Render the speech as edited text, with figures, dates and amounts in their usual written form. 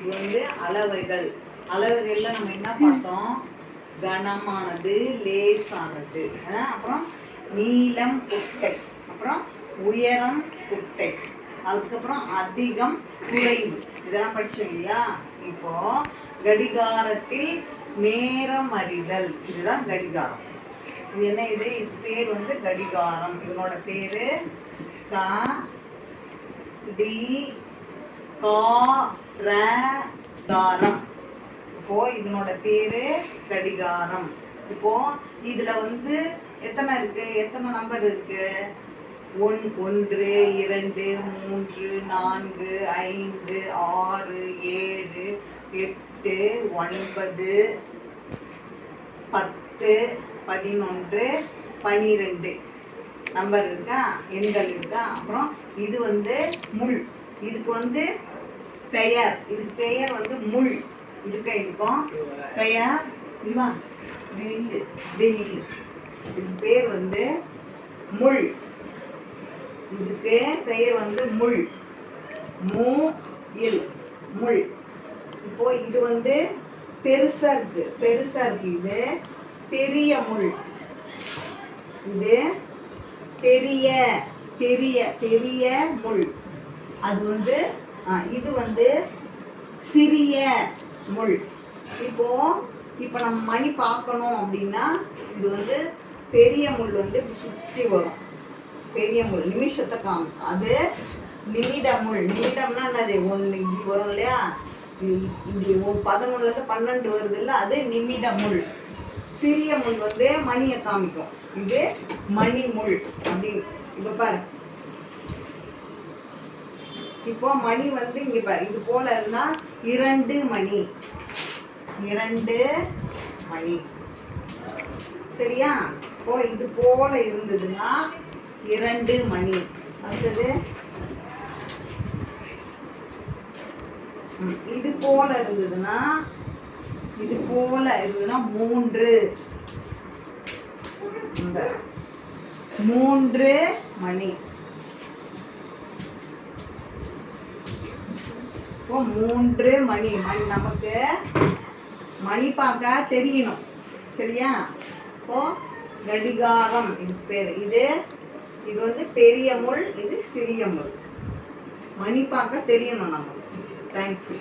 இது வந்து அளவைகள். அளவைகள்ல நம்ம என்ன பார்த்தோம்? கனமானது, லேசானது, அப்புறம் நீளம் குட்டை, அப்புறம் உயரம் குட்டை, அதுக்கப்புறம் அதிகம் குறைவு, இதெல்லாம் படிச்சோம் இல்லையா? இப்போ கடிகாரத்தில் நேரம் அறிதல், இதுதான் கடிகாரம். இது என்ன? இது பேர் வந்து கடிகாரம். இதனோட பேரு கடிகாரம். இப்போ இதனோட பேரு கடிகாரம். இப்போ இதுல வந்து எத்தனை இருக்கு? எத்தனை நம்பர் இருக்கு? 1 2 3 4 5 6 7 8 9 10 11 12 நம்பர் இருக்கா, எண்கள் இருக்கா. அப்புறம் இது வந்து முள். இதுக்கு வந்து பெயர். இதுக்கு பெயர் வந்து முள். இதுக்கும் பெயர் இதுவா நில்லு. இதுக்கு பேர் வந்து முள். இதுக்கு பெயர் வந்து முள். முள். இப்போ இது வந்து பெருசா இருக்கு. இது பெரிய முள். இது பெரிய முள். அது வந்து இது வந்து சிறிய முள். இப்போ நம்ம மணி பார்க்கணும் அப்படின்னா இது வந்து பெரிய முள் வந்து சுற்றி வரும். பெரிய முள் நிமிஷத்தை காமிக்கும். அது நிமிட முள். நிமிடம்னா என்னது? 1 இப்படி வரும் இல்லையா? இப்படி 11லேருந்து 12 வருது இல்லை, அது நிமிட முள். சிறிய முள் வந்து மணியை காமிக்கும். இது மணி முள். அப்படி இப்போ பாரு. இப்போ மணி வந்து இங்க பாரு, இது போல இருந்தா 2 மணி. சரியா? இப்போ இது போல இருந்ததுன்னா 2 மணி. அடுத்தது இது போல இருந்ததுன்னா 3 மணி. இப்போ 3 மணி. நமக்கு மணி பார்க்க தெரியணும். சரியா? இப்போ கடிகாரம் இது பேர். இது வந்து பெரிய முள், இது சிறிய முள். மணி பார்க்க தெரியணும் நமக்கு. தேங்க்யூ.